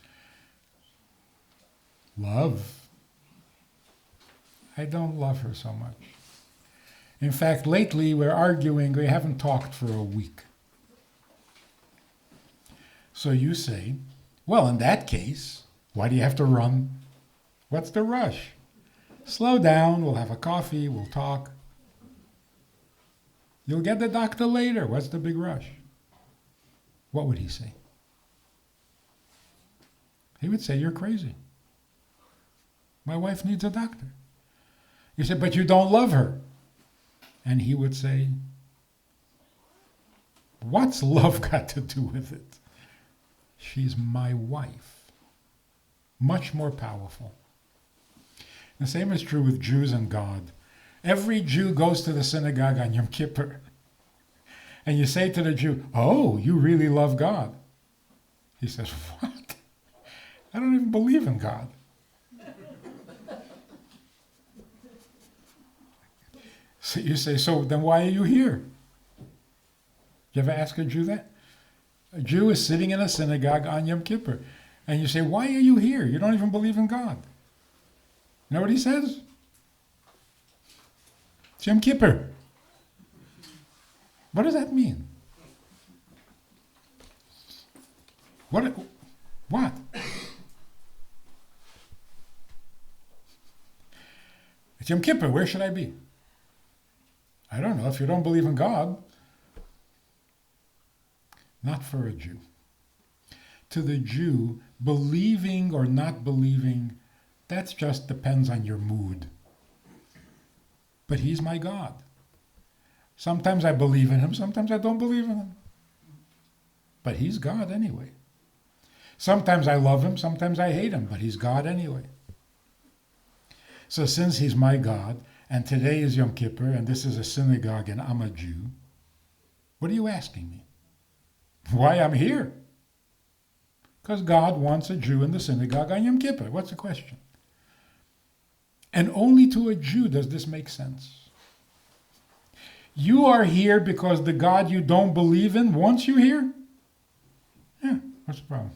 "Love? I don't love her so much. In fact, lately we're arguing, we haven't talked for a week." So you say, "Well, in that case, why do you have to run? What's the rush? Slow down, we'll have a coffee, we'll talk. You'll get the doctor later. What's the big rush?" What would he say? He would say, "You're crazy. My wife needs a doctor." You say, "But you don't love her." And he would say, "What's love got to do with it? She's my wife." Much more powerful. The same is true with Jews and God. Every Jew goes to the synagogue on Yom Kippur. And you say to the Jew, "Oh, you really love God." He says, "What? I don't even believe in God." So you say, "So then why are you here?" You ever ask a Jew that? A Jew is sitting in a synagogue on Yom Kippur. And you say, "Why are you here? You don't even believe in God." You know what he says? It's Yom Kippur. What does that mean? What? It's Yom Kippur. Where should I be? I don't know. If you don't believe in God. Not for a Jew. To the Jew, believing or not believing, that just depends on your mood. But he's my God. Sometimes I believe in him, sometimes I don't believe in him. But he's God anyway. Sometimes I love him, sometimes I hate him, but he's God anyway. So since he's my God, and today is Yom Kippur, and this is a synagogue, and I'm a Jew, what are you asking me? Why I'm here? Because God wants a Jew in the synagogue on Yom Kippur. What's the question? And only to a Jew does this make sense. You are here because the God you don't believe in wants you here? Yeah, what's the problem?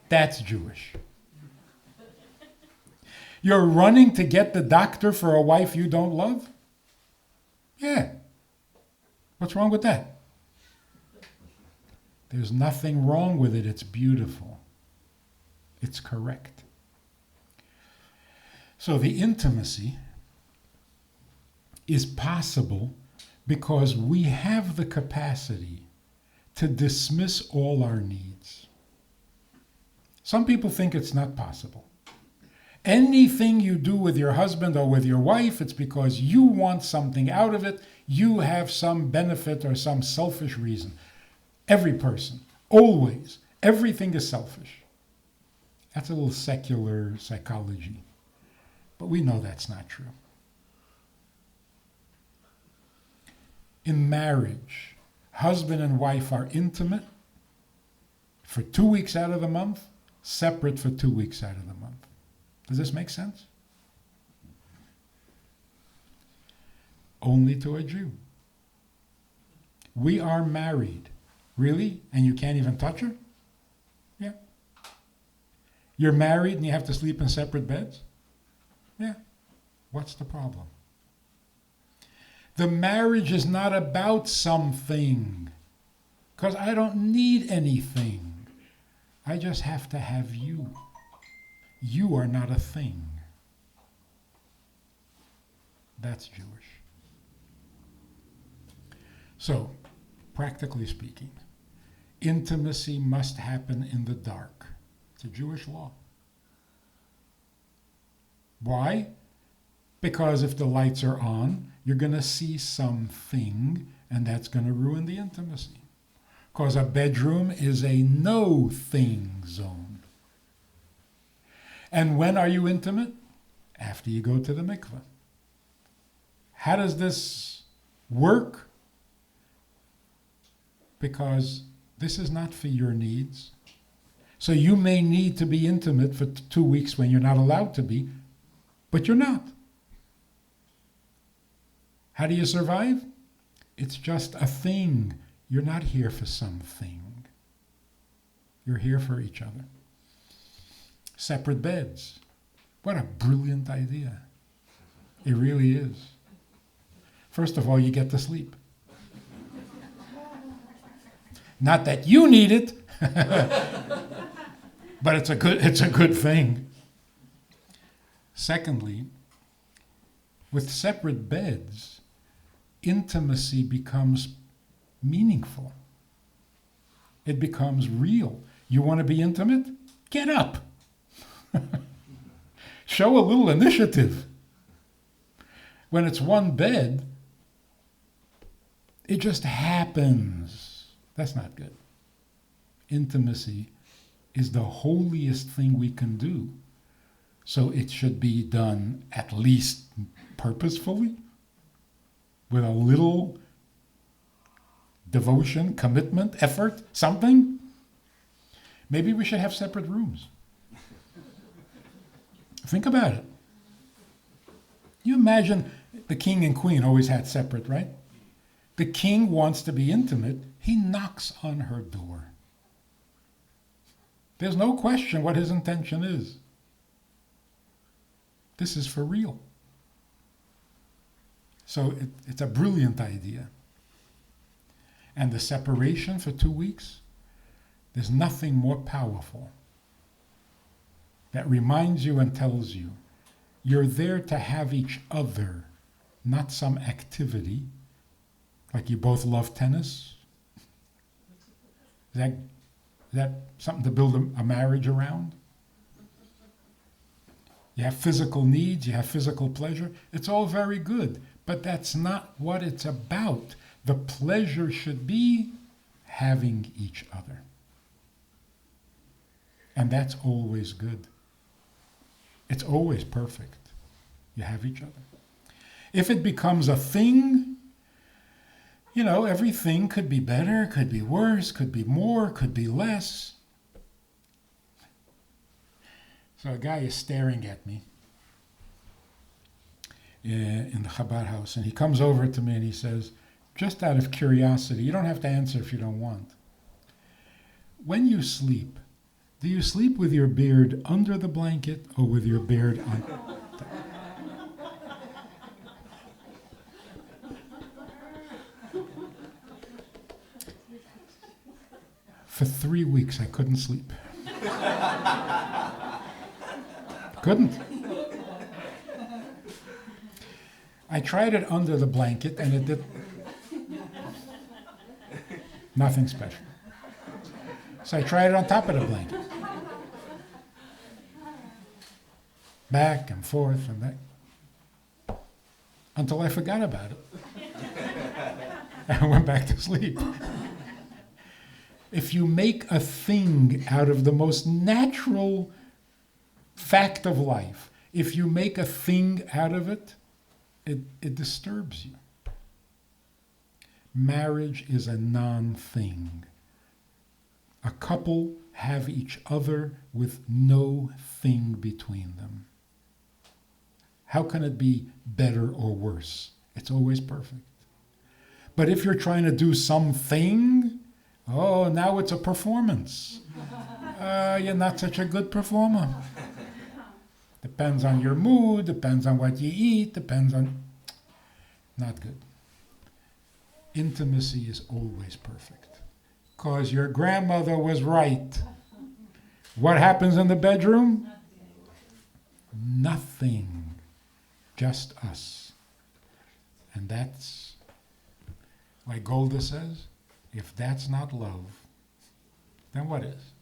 That's Jewish. You're running to get the doctor for a wife you don't love? Yeah. What's wrong with that? There's nothing wrong with it. It's beautiful. It's correct. So the intimacy is possible because we have the capacity to dismiss all our needs. Some people think it's not possible. Anything you do with your husband or with your wife, it's because you want something out of it. You have some benefit or some selfish reason. Every person, always, everything is selfish. That's a little secular psychology. But we know that's not true. In marriage, husband and wife are intimate for 2 weeks out of the month, separate for 2 weeks out of the month. Does this make sense? Only to a Jew. We are married. Really? And you can't even touch her? Yeah. You're married and you have to sleep in separate beds? Yeah. What's the problem? The marriage is not about something, because I don't need anything. I just have to have you. You are not a thing. That's Jewish. So, practically speaking, intimacy must happen in the dark. It's a Jewish law. Why? Because if the lights are on, you're going to see something, and that's going to ruin the intimacy. Because a bedroom is a no-thing zone. And when are you intimate? After you go to the mikveh. How does this work? Because this is not for your needs. So you may need to be intimate for 2 weeks when you're not allowed to be, but you're not. How do you survive? It's just a thing. You're not here for something. You're here for each other. Separate beds. What a brilliant idea. It really is. First of all, you get to sleep. Not that you need it, but it's a good thing. Secondly, with separate beds, intimacy becomes meaningful. It becomes real. You want to be intimate? Get up. Show a little initiative. When it's one bed, it just happens. That's not good. Intimacy is the holiest thing we can do. So it should be done at least purposefully, with a little devotion, commitment, effort, something. Maybe we should have separate rooms. Think about it. You imagine the king and queen always had separate, right? The king wants to be intimate. He knocks on her door. There's no question what his intention is. This is for real. So it's a brilliant idea. And the separation for 2 weeks, there's nothing more powerful that reminds you and tells you you're there to have each other, not some activity. Like you both love tennis. Is that something to build a marriage around? You have physical needs, you have physical pleasure. It's all very good, but that's not what it's about. The pleasure should be having each other. And that's always good. It's always perfect. You have each other. If it becomes a thing, everything could be better, could be worse, could be more, could be less. So a guy is staring at me in the Chabad house, and he comes over to me and he says, just out of curiosity, you don't have to answer if you don't want. When you sleep, do you sleep with your beard under the blanket or with your beard on? For 3 weeks, I couldn't sleep. Couldn't. I tried it under the blanket, and it did nothing special. So I tried it on top of the blanket. Back and forth and back. Until I forgot about it. I went back to sleep. If you make a thing out of the most natural fact of life, if you make a thing out of it, it disturbs you. Marriage is a non-thing. A couple have each other with no thing between them. How can it be better or worse? It's always perfect. But if you're trying to do something, oh, now it's a performance. You're not such a good performer. Depends on your mood, depends on what you eat, depends on... Not good. Intimacy is always perfect. Because your grandmother was right. What happens in the bedroom? Nothing. Just us. And that's, like Golda says, if that's not love, then what is?